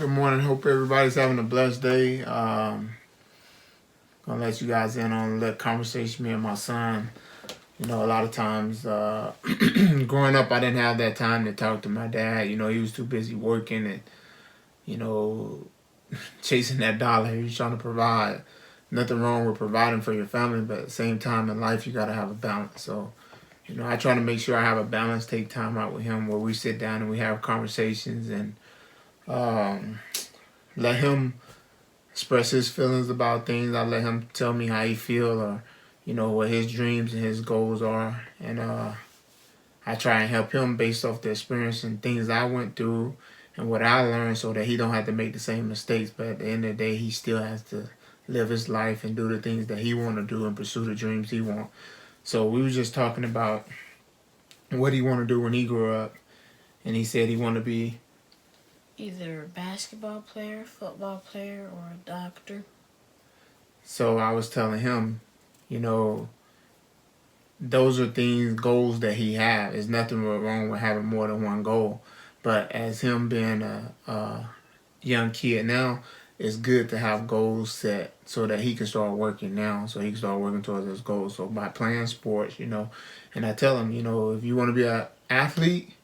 Good morning. Hope everybody's having a blessed day. Gonna let you guys in on a little conversation me and my son. You know, a lot of times, growing up, I didn't have that time to talk to my dad. You know, he was too busy working and you know chasing that dollar. He was trying to provide. Nothing wrong with providing for your family, but at the same time in life, you gotta have a balance. So, you know, I try to make sure I have a balance. Take time out with him where we sit down and we have conversations and um, let him express his feelings about things. I let him tell me how he feel or, you know, what his dreams and his goals are. And I try and help him based off the experience and things I went through and what I learned so that he don't have to make the same mistakes. But at the end of the day, he still has to live his life and do the things that he want to do and pursue the dreams he want. So we was just talking about what he want to do when he grew up. And he said he want to be. Either a basketball player, football player, or a doctor. So I was telling him, you know, those are things, goals that he have. There's nothing wrong with having more than one goal. But as him being a young kid now, it's good to have goals set so that he can start working now, so he can start working towards his goals. So by playing sports, you know, and I tell him, you know, if you want to be an athlete,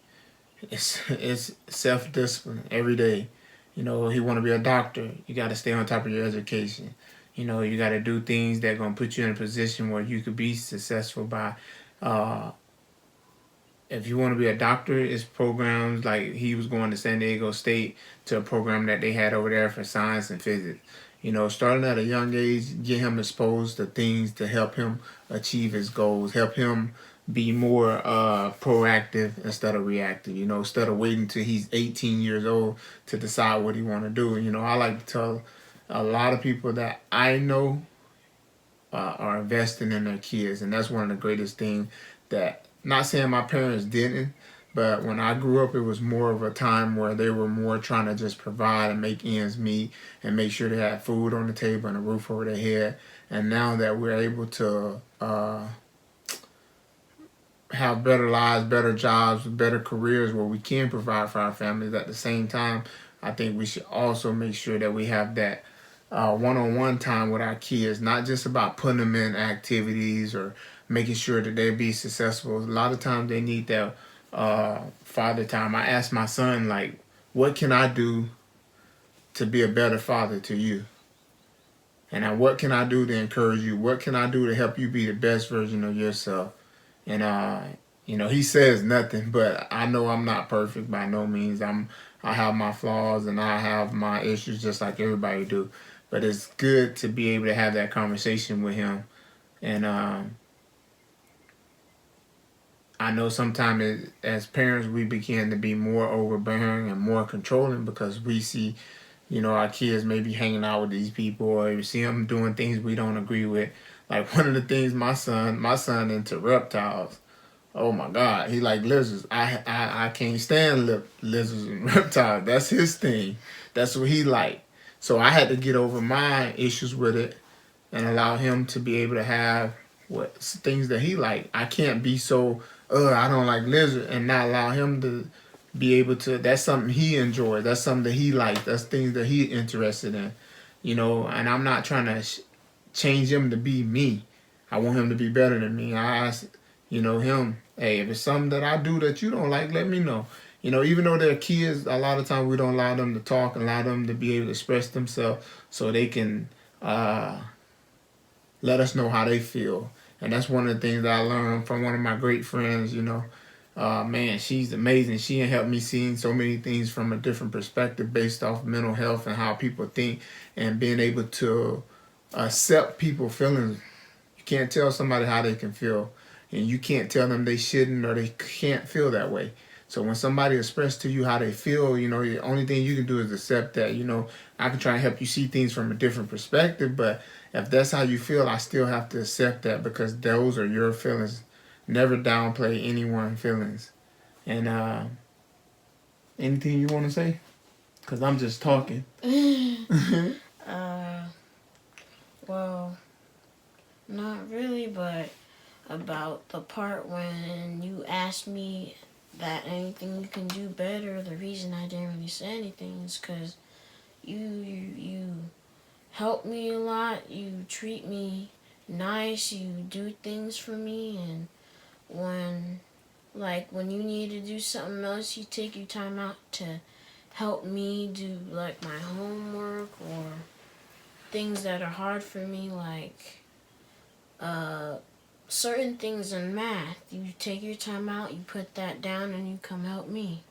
it's self discipline every day. You know, he want to be a doctor. You got to stay on top of your education. You know, you got to do things that gonna put you in a position where you could be successful by. Uh, if you want to be a doctor, it's programs like he was going to San Diego State to a program that they had over there for science and physics. You know, starting at a young age, get him exposed to things to help him achieve his goals, help him be more proactive instead of reactive. You know, instead of waiting till he's 18 years old to decide what he want to do. You know, I like to tell a lot of people that I know are investing in their kids, and that's one of the greatest things that. Not saying my parents didn't, but when I grew up, it was more of a time where they were more trying to just provide and make ends meet and make sure they had food on the table and a roof over their head. And now that we're able to have better lives, better jobs, better careers where we can provide for our families at the same time, I think we should also make sure that we have that one-on-one time with our kids, not just about putting them in activities or making sure that they be successful. A lot of times they need that father time. I ask my son, like, what can I do to be a better father to you? And what can I do to encourage you? What can I do to help you be the best version of yourself? And you know, he says nothing, but I know I'm not perfect by no means. I have my flaws and I have my issues just like everybody do. But it's good to be able to have that conversation with him. And I know sometimes as parents we begin to be more overbearing and more controlling because we see, you know, our kids maybe hanging out with these people or we see them doing things we don't agree with. Like one of the things my son into reptiles. Oh my God, he like lizards. I can't stand lizards and reptiles. That's his thing. That's what he like. So I had to get over my issues with it and allow him to be able to have what things that he like. I can't be so I don't like lizard and not allow him to be able to. That's something he enjoys. That's something that he likes. That's things that he interested in. You know, and I'm not trying to change him to be me. I want him to be better than me. I ask, you know, him, hey, if it's something that I do that you don't like, let me know. You know, even though they're kids, a lot of times we don't allow them to talk and allow them to be able to express themselves so they can let us know how they feel. And that's one of the things that I learned from one of my great friends, you know. Man, she's amazing. She helped me see so many things from a different perspective based off mental health and how people think and being able to accept people's feelings. You can't tell somebody how they can feel, and you can't tell them they shouldn't or they can't feel that way. So when somebody expresses to you how they feel, you know, the only thing you can do is accept that. You know, I can try and help you see things from a different perspective, but if that's how you feel, I still have to accept that because those are your feelings. Never downplay anyone's feelings. And anything you want to say? Because I'm just talking. Well, not really, but about the part when you asked me that anything you can do better, the reason I didn't really say anything is because you help me a lot. You treat me nice. You do things for me, and when you need to do something else, you take your time out to help me do like my homework or things that are hard for me, like certain things in math. You take your time out, you put that down, and you come help me.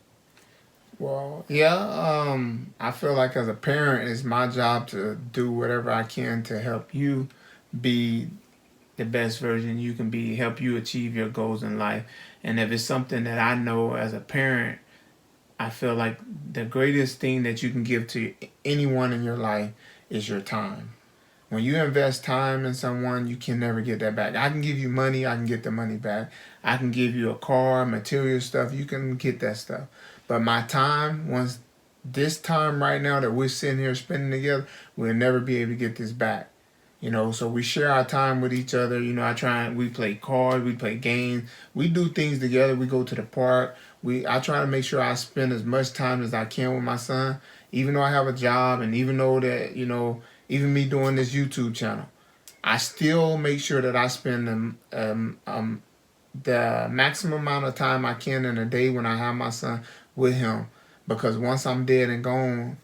Well, yeah, I feel like as a parent, it's my job to do whatever I can to help you be the best version you can be, help you achieve your goals in life. And if it's something that I know as a parent, I feel like the greatest thing that you can give to anyone in your life is your time. When you invest time in someone, you can never get that back. I can give you money, I can get the money back. I can give you a car, material stuff, you can get that stuff. But my time, once this time right now that we're sitting here spending together, we'll never be able to get this back. So we share our time with each other. We play cards, we play games, we do things together. We go to the park. I try to make sure I spend as much time as I can with my son, even though I have a job, and even though that even me doing this YouTube channel, I still make sure that I spend the maximum amount of time I can in a day when I have my son with him, because once I'm dead and gone,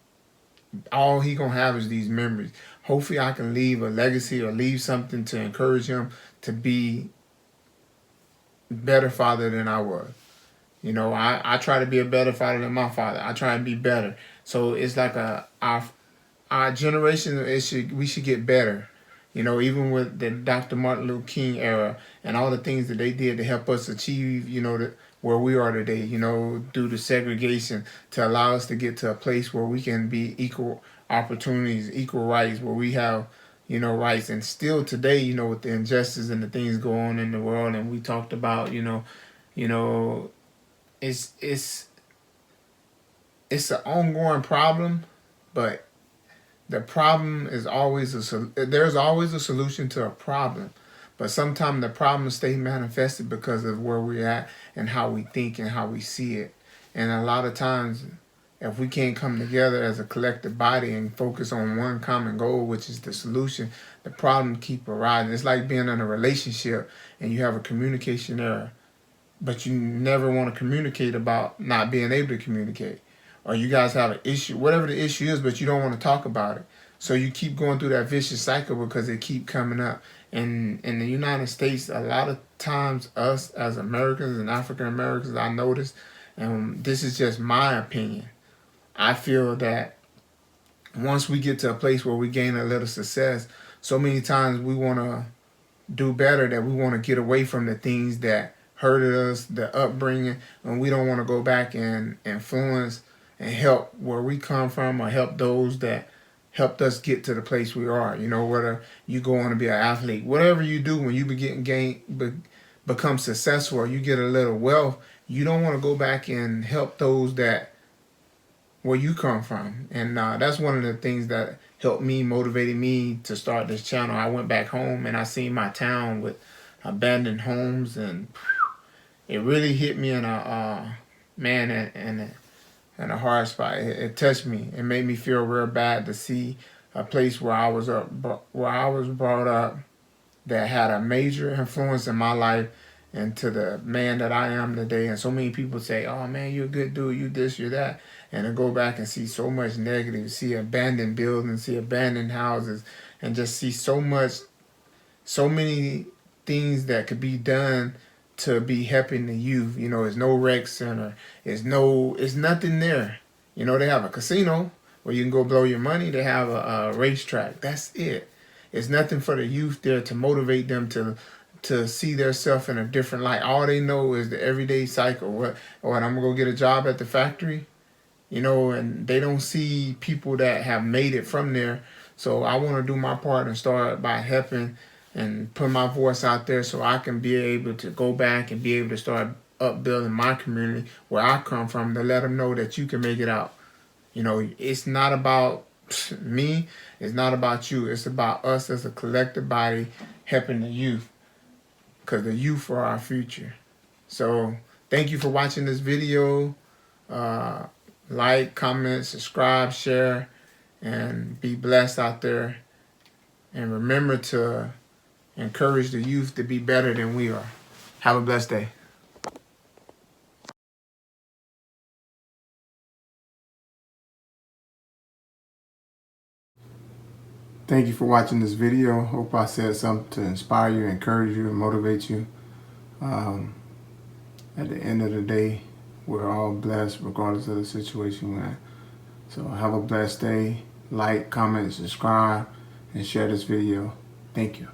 all he gonna have is these memories. Hopefully I can leave a legacy or leave something to encourage him to be better father than I was. I try to be a better father than my father. I try and be better. So it's like our generation, we should get better. Even with the Dr. Martin Luther King era and all the things that they did to help us achieve, where we are today, due to segregation, to allow us to get to a place where we can be equal opportunities, equal rights, where we have, rights. And still today, with the injustice and the things going on in the world, and we talked about, it's an ongoing problem, but the problem is there's always a solution to a problem, but sometimes the problems stay manifested because of where we're at and how we think and how we see it. And a lot of times, if we can't come together as a collective body and focus on one common goal, which is the solution, the problem keep arising. It's like being in a relationship and you have a communication error, but you never want to communicate about not being able to communicate. Or you guys have an issue, whatever the issue is, but you don't want to talk about it. So you keep going through that vicious cycle because it keep coming up. And in the United States, a lot of times us as Americans and African Americans, I notice, and this is just my opinion, I feel that once we get to a place where we gain a little success, so many times we want to do better that we want to get away from the things that hurted us, the upbringing, and we don't want to go back and influence and help where we come from or help those that helped us get to the place we are. Whether you go on to be an athlete, whatever you do when you become successful or you get a little wealth, you don't want to go back and help those that where you come from. And that's one of the things that helped me, motivated me to start this channel. I went back home and I seen my town with abandoned homes, and it really hit me in a in a hard spot. It touched me. It made me feel real bad to see a place where I was brought up that had a major influence in my life and to the man that I am today. And so many people say, "Oh man, you're a good dude. You this, you that," and to go back and see so much negative, see abandoned buildings, see abandoned houses, and just see so many things that could be done to be helping the youth. There's no rec center. It's nothing there. They have a casino where you can go blow your money. They have a racetrack. That's it. It's nothing for the youth there to motivate them to see themselves in a different light. All they know is the everyday cycle. What I'm gonna go get a job at the factory, and they don't see people that have made it from there. So I want to do my part and start by helping and put my voice out there so I can be able to go back and be able to start upbuilding my community where I come from, to let them know that you can make it out. It's not about me. It's not about you. It's about us as a collective body helping the youth, because the youth are our future. So thank you for watching this video. Like, comment, subscribe, share, and be blessed out there. And remember to encourage the youth to be better than we are. Have a blessed day. Thank you for watching this video. Hope I said something to inspire you, encourage you, and motivate you. At the end of the day, we're all blessed regardless of the situation we're in. So have a blessed day. Like, comment, subscribe, and share this video. Thank you.